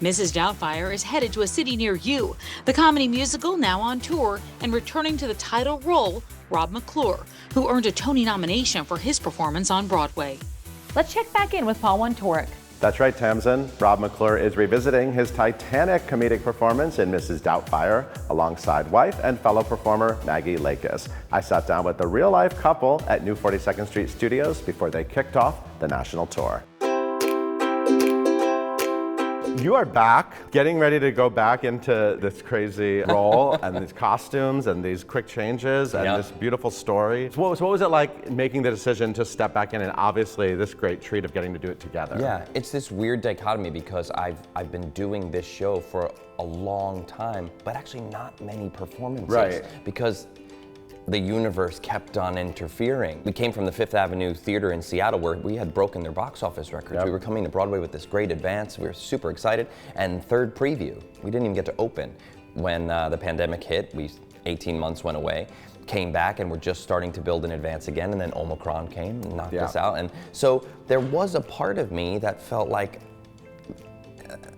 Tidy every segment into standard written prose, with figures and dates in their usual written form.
Mrs. Doubtfire is headed to a city near you. The comedy musical now on tour, and returning to the title role, Rob McClure, who earned a Tony nomination for his performance on Broadway. Let's check back in with Paul Wontorek. That's right, Tamsin. Rob McClure is revisiting his Titanic comedic performance in Mrs. Doubtfire alongside wife and fellow performer Maggie Lakis. I sat down with the real-life couple at New 42nd Street Studios before they kicked off the national tour. You are back, getting ready to go back into this crazy role and these costumes and these quick changes and this beautiful story. So what was it like making the decision to step back in, and obviously this great treat of getting to do it together? Yeah, it's this weird dichotomy because I've been doing this show for a long time, but actually not many performances. Right. Because the universe kept on interfering. We came from the Fifth Avenue Theater in Seattle where we had broken their box office records. We were coming to Broadway with this great advance. We were super excited. And third preview, we didn't even get to open. When the pandemic hit, 18 months went away, came back and we're just starting to build in advance again, and then Omicron came and knocked us out. And so there was a part of me that felt like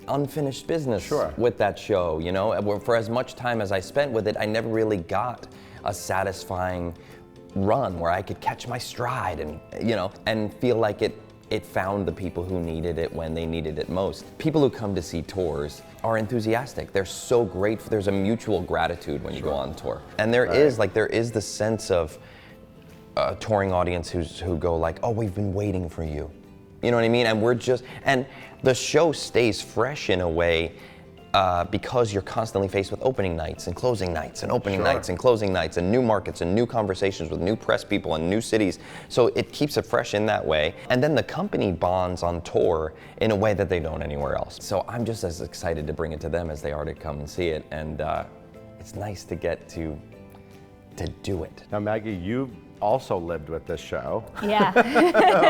unfinished business with that show, you know? For as much time as I spent with it, I never really got a satisfying run where I could catch my stride and, you know, and feel like it found the people who needed it when they needed it most. People who come to see tours are enthusiastic. They're so grateful. There's a mutual gratitude when you go on tour. And there is the sense of a touring audience who go like, oh, we've been waiting for you. You know what I mean? And the show stays fresh in a way because you're constantly faced with opening nights and closing nights and opening nights and closing nights and new markets and new conversations with new press people and new cities. So it keeps it fresh in that way. And then the company bonds on tour in a way that they don't anywhere else. So I'm just as excited to bring it to them as they are to come and see it. And it's nice to get to do it. Now, Maggie, you also lived with this show. Yeah.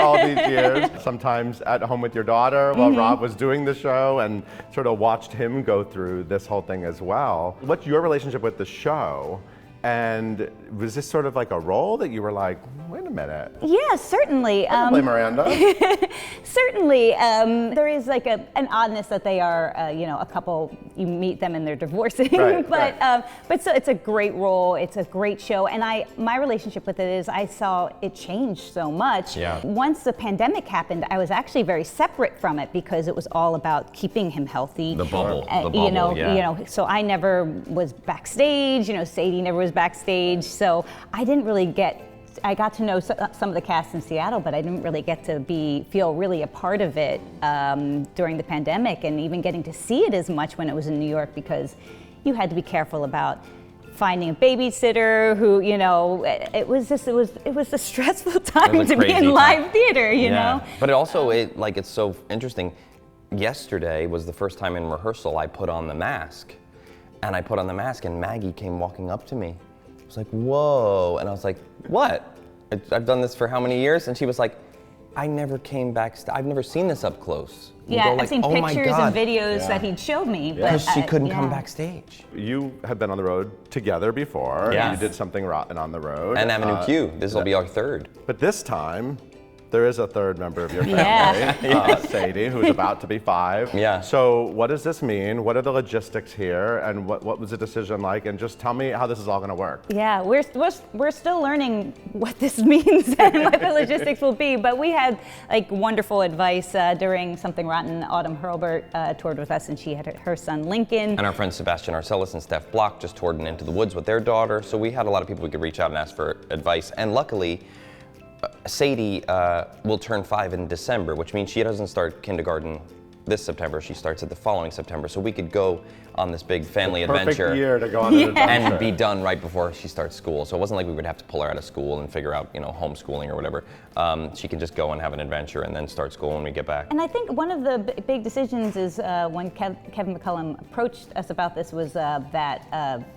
All these years, sometimes at home with your daughter while Rob was doing the show, and sort of watched him go through this whole thing as well. What's your relationship with the show? And was this sort of like a role that you were like, wait a minute? Yeah, certainly. I can play Miranda. Certainly. There is like an oddness that they are, you know, a couple, you meet them and they're divorcing. But so it's a great role, it's a great show. And my relationship with it is I saw it change so much. Yeah. Once the pandemic happened, I was actually very separate from it because it was all about keeping him healthy. The bubble, you know, so I never was backstage, you know, Sadie never was backstage, so I didn't really I got to know some of the cast in Seattle, but I didn't really get to feel really a part of it during the pandemic, and even getting to see it as much when it was in New York, because you had to be careful about finding a babysitter who, you know, it was a stressful time to be in live theater, you know. But it's so interesting. Yesterday was the first time in rehearsal I put on the mask. And I put on the mask and Maggie came walking up to me. I was like, whoa. And I was like, what? I've done this for how many years? And she was like, I never came backstage. I've never seen this up close. Yeah, I've seen pictures and videos that he'd showed me. Because she couldn't come backstage. You have been on the road together before. You did something rotten on the road. And Avenue Q, this will be our third. But this time, there is a third member of your family, Sadie, who's about to be 5. Yeah. So what does this mean? What are the logistics here? And what was the decision like? And just tell me how this is all going to work. Yeah, we're still learning what this means and what the logistics will be. But we had like wonderful advice during Something Rotten. Autumn Hurlburt toured with us, and she had her son Lincoln. And our friends Sebastian Arcellis and Steph Block just toured in Into the Woods with their daughter. So we had a lot of people we could reach out and ask for advice. And luckily, Sadie will turn 5 in December, which means she doesn't start kindergarten this September. She starts it the following September. So we could go on this big family adventure. Perfect year to go on an adventure. And be done right before she starts school. So it wasn't like we would have to pull her out of school and figure out, you know, homeschooling or whatever. She can just go and have an adventure and then start school when we get back. And I think one of the big decisions is when Kevin McCullum approached us about this was that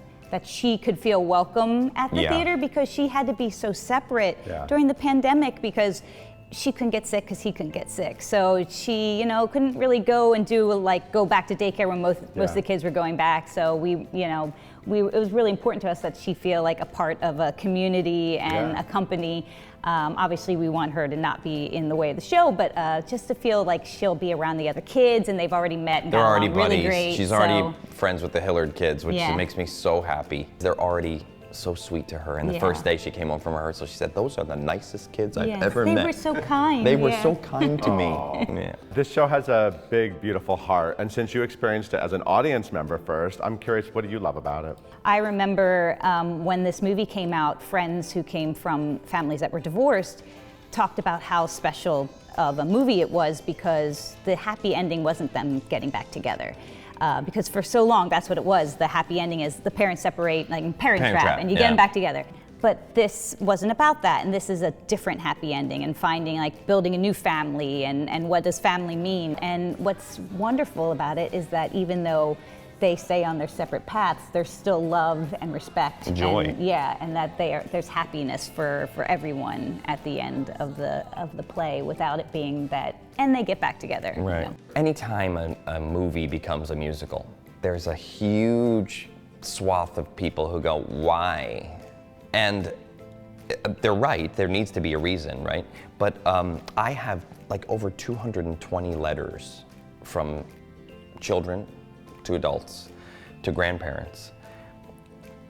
she could feel welcome at the theater, because she had to be so separate during the pandemic, because she couldn't get sick because he couldn't get sick. So she, you know, couldn't really go and go back to daycare when most of the kids were going back. So we, you know, it was really important to us that she feel like a part of a community and a company. Obviously, we want her to not be in the way of the show, but just to feel like she'll be around the other kids, and they've already met and They're got already along really buddies. great. She's already friends with the Hillard kids, which makes me so happy. They're already so sweet to her. And the first day she came home from rehearsal, she said, "Those are the nicest kids I've ever met." They were so kind. They were so kind to me. This show has a big, beautiful heart, and since you experienced it as an audience member first, I'm curious, what do you love about it? I remember when this movie came out, friends who came from families that were divorced talked about how special of a movie it was because the happy ending wasn't them getting back together. Because for so long, that's what it was. The happy ending is the parents separate, like Parent Trap, and you get them back together. But this wasn't about that, and this is a different happy ending, and finding, like, building a new family, and what does family mean. And what's wonderful about it is that even though they stay on their separate paths, there's still love and respect. Joy. And that there's happiness for everyone at the end of the play without it being that, and they get back together. Right. You know? Anytime a movie becomes a musical, there's a huge swath of people who go, why? And they're right, there needs to be a reason, right? But I have like over 220 letters from children to adults to grandparents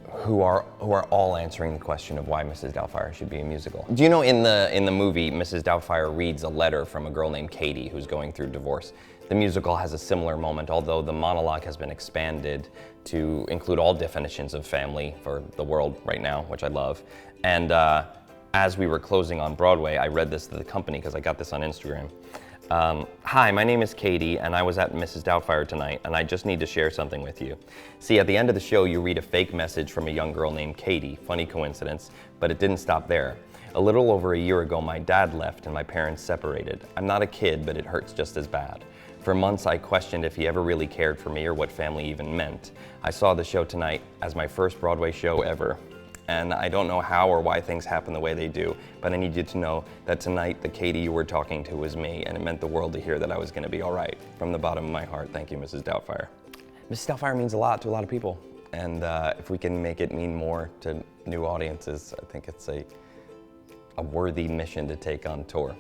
who are all answering the question of why Mrs. Doubtfire should be a musical. Do you know in the movie, Mrs. Doubtfire reads a letter from a girl named Katie who's going through divorce. The musical has a similar moment, although the monologue has been expanded to include all definitions of family for the world right now, which I love. And as we were closing on Broadway, I read this to the company because I got this on Instagram. Hi, my name is Katie, and I was at Mrs. Doubtfire tonight, and I just need to share something with you. See, at the end of the show, you read a fake message from a young girl named Katie. Funny coincidence, but it didn't stop there. A little over a year ago, my dad left and my parents separated. I'm not a kid, but it hurts just as bad. For months, I questioned if he ever really cared for me or what family even meant. I saw the show tonight as my first Broadway show ever. And I don't know how or why things happen the way they do, but I need you to know that tonight the Katie you were talking to was me, and it meant the world to hear that I was going to be all right. From the bottom of my heart, thank you, Mrs. Doubtfire. Mrs. Doubtfire means a lot to a lot of people, and if we can make it mean more to new audiences, I think it's a worthy mission to take on tour.